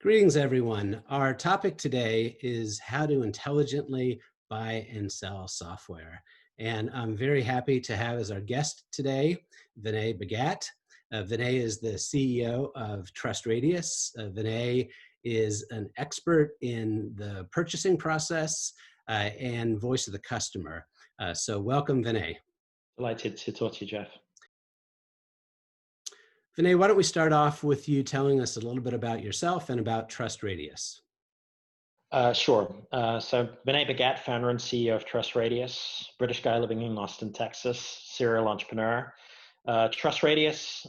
Greetings, everyone. Our topic today is how to intelligently buy and sell software. And I'm very happy to have as our guest today, Vinay Bhagat. Vinay is the CEO of TrustRadius. Vinay is an expert in the purchasing process and voice of the customer. So welcome, Vinay. Delighted to talk to you, Jeff. Vinay, why don't we start off with you telling us a little bit about yourself and about TrustRadius? Sure. So Vinay Bhagat, founder and CEO of TrustRadius, British guy living in Austin, Texas, serial entrepreneur. TrustRadius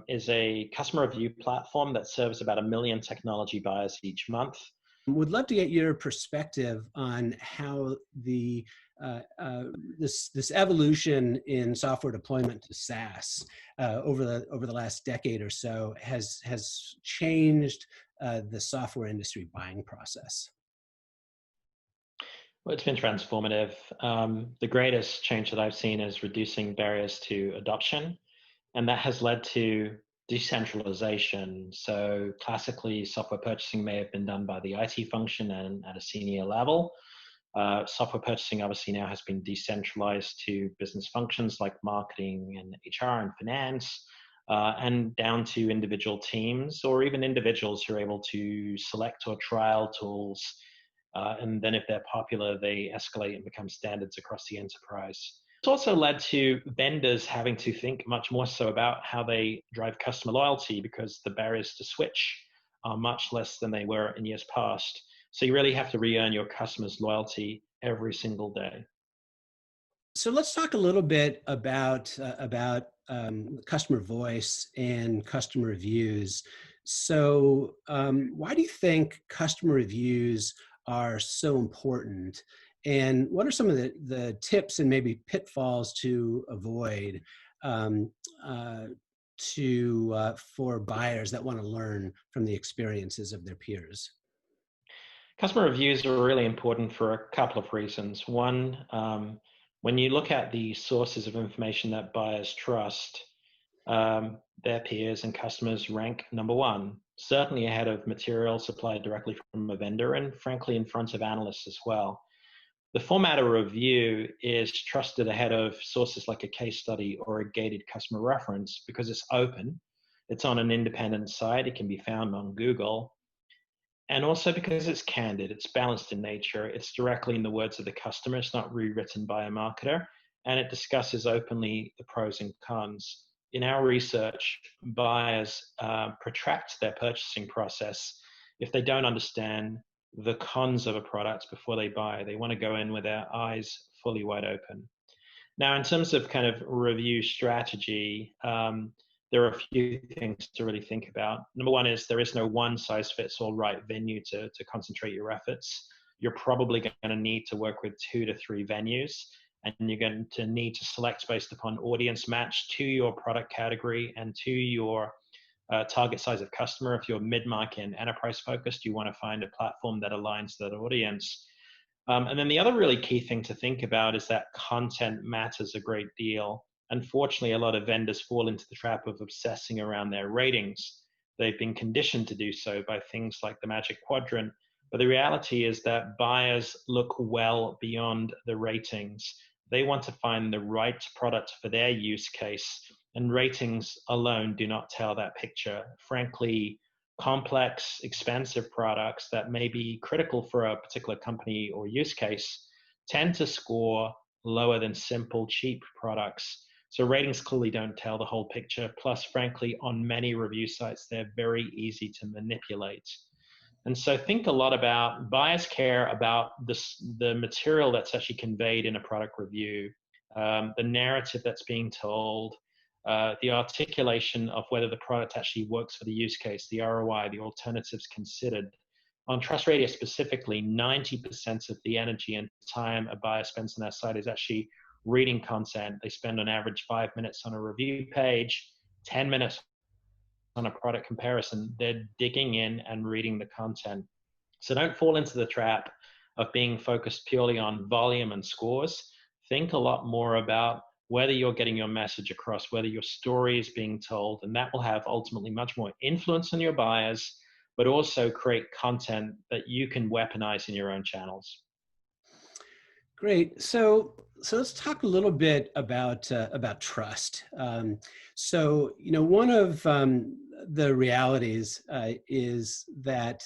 is a customer review platform that serves about 1 million technology buyers each month. Would love to get your perspective on how the this evolution in software deployment to SaaS over the last decade or so has changed the software industry buying process. Well, it's been transformative. The greatest change that I've seen is reducing barriers to adoption, and that has led to decentralization. So classically, software purchasing may have been done by the IT function and at a senior level. Software purchasing obviously now has been decentralized to business functions like marketing and HR and finance, and down to individual teams or even individuals who are able to select or trial tools. And then if they're popular, they escalate and become standards across the enterprise. It's also led to vendors having to think much more so about how they drive customer loyalty because the barriers to switch are much less than they were in years past. So you really have to re-earn your customers' loyalty every single day. So let's talk a little bit about customer voice and customer reviews. So why do you think customer reviews are so important? And what are some of the tips and maybe pitfalls to avoid for buyers that want to learn from the experiences of their peers? Customer reviews are really important for a couple of reasons. One, when you look at the sources of information that buyers trust, their peers and customers rank number one, certainly ahead of material supplied directly from a vendor and frankly in front of analysts as well. The format of review is trusted ahead of sources like a case study or a gated customer reference because it's open, it's on an independent site, it can be found on Google, and also because it's candid, it's balanced in nature, it's directly in the words of the customer, it's not rewritten by a marketer, and it discusses openly the pros and cons. In our research, buyers protract their purchasing process if they don't understand the cons of a product before they buy. They want to go in with their eyes fully wide open. Now, in terms of kind of review strategy, there are a few things to really think about. Number one is there is no one size fits all right venue to concentrate your efforts. You're probably going to need to work with 2 to 3 venues, and you're going to need to select based upon audience match to your product category and to your target size of customer. If you're mid-market and enterprise focused, you want to find a platform that aligns to that audience. And then the other really key thing to think about is that content matters a great deal. Unfortunately, a lot of vendors fall into the trap of obsessing around their ratings. They've been conditioned to do so by things like the Magic Quadrant. But the reality is that buyers look well beyond the ratings. They want to find the right product for their use case, and ratings alone do not tell that picture. Frankly, complex, expensive products that may be critical for a particular company or use case tend to score lower than simple, cheap products. So ratings clearly don't tell the whole picture. Plus, frankly, on many review sites, they're very easy to manipulate. And so think a lot about, buyers care about the material that's actually conveyed in a product review, the narrative that's being told, the articulation of whether the product actually works for the use case, the ROI, the alternatives considered. On TrustRadius specifically, 90% of the energy and time a buyer spends on our site is actually reading content. They spend on average 5 minutes on a review page, 10 minutes on a product comparison. They're digging in and reading the content. So don't fall into the trap of being focused purely on volume and scores. Think a lot more about whether you're getting your message across, whether your story is being told, and that will have ultimately much more influence on your buyers, but also create content that you can weaponize in your own channels. Great. So let's talk a little bit about trust. One of the realities is that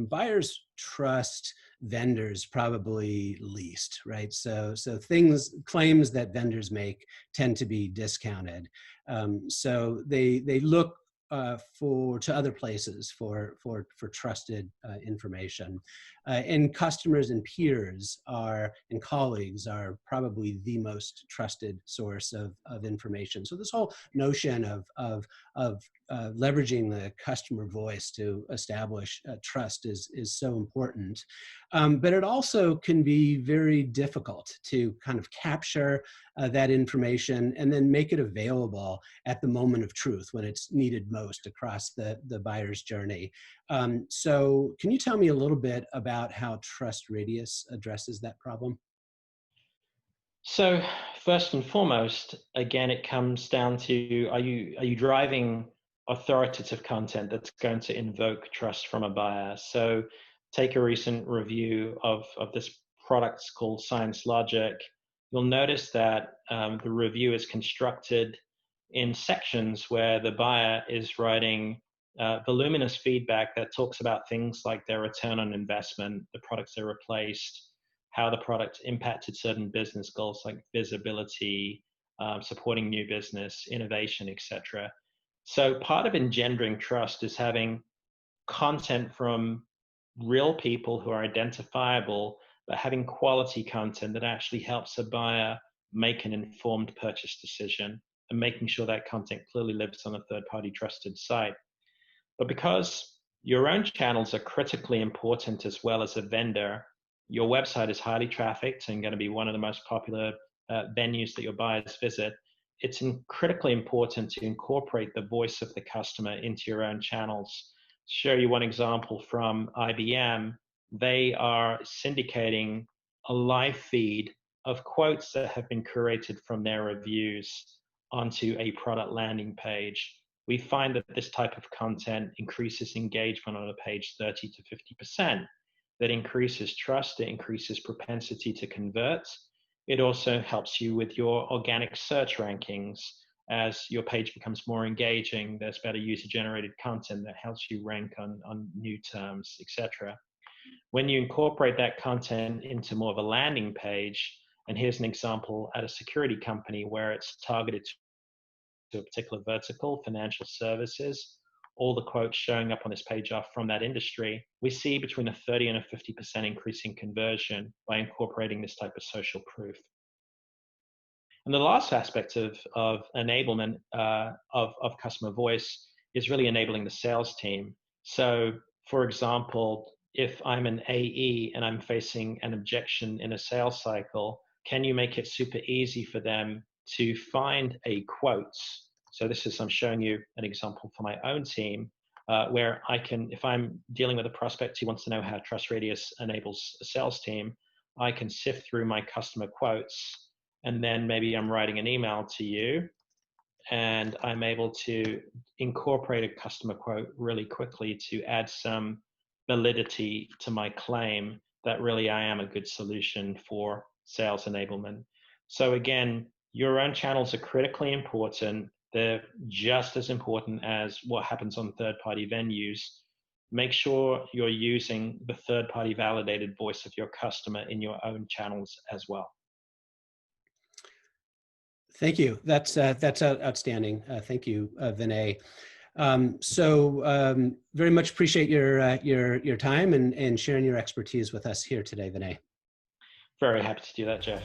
buyers trust vendors probably least, right? So claims that vendors make tend to be discounted. So they look to other places for trusted information. And customers and peers and colleagues are probably the most trusted source of information. So this whole notion of leveraging the customer voice to establish trust is so important. But it also can be very difficult to kind of capture that information and then make it available at the moment of truth when it's needed most across the buyer's journey. So can you tell me a little bit about how TrustRadius addresses that problem? So first and foremost, again, it comes down to are you driving authoritative content that's going to invoke trust from a buyer? So take a recent review of this product called Science Logic. You'll notice that the review is constructed in sections where the buyer is writing voluminous feedback that talks about things like their return on investment, the products they replaced, how the product impacted certain business goals like visibility, supporting new business, innovation, etc. So part of engendering trust is having content from real people who are identifiable, but having quality content that actually helps a buyer make an informed purchase decision and making sure that content clearly lives on a third-party trusted site. But because your own channels are critically important as well as a vendor, your website is highly trafficked and going to be one of the most popular venues that your buyers visit. It's critically important to incorporate the voice of the customer into your own channels. To show you one example from IBM, they are syndicating a live feed of quotes that have been curated from their reviews onto a product landing page. We find that this type of content increases engagement on a page 30 to 50%. That increases trust, it increases propensity to convert. It also helps you with your organic search rankings. As your page becomes more engaging, there's better user-generated content that helps you rank on new terms, etc. When you incorporate that content into more of a landing page, and here's an example at a security company where it's targeted to a particular vertical, financial services, all the quotes showing up on this page are from that industry, we see between a 30 and a 50% increase in conversion by incorporating this type of social proof. And the last aspect of enablement of customer voice is really enabling the sales team. So, for example, if I'm an AE and I'm facing an objection in a sales cycle, can you make it super easy for them to find a quote? So I'm showing you an example for my own team where I can, if I'm dealing with a prospect who wants to know how TrustRadius enables a sales team, I can sift through my customer quotes, and then maybe I'm writing an email to you and I'm able to incorporate a customer quote really quickly to add some validity to my claim that really I am a good solution for sales enablement. So again, your own channels are critically important. They're just as important as what happens on third-party venues. Make sure you're using the third-party validated voice of your customer in your own channels as well. Thank you. That's outstanding. Thank you, Vinay. Very much appreciate your time and sharing your expertise with us here today, Vinay. Very happy to do that, Jeff.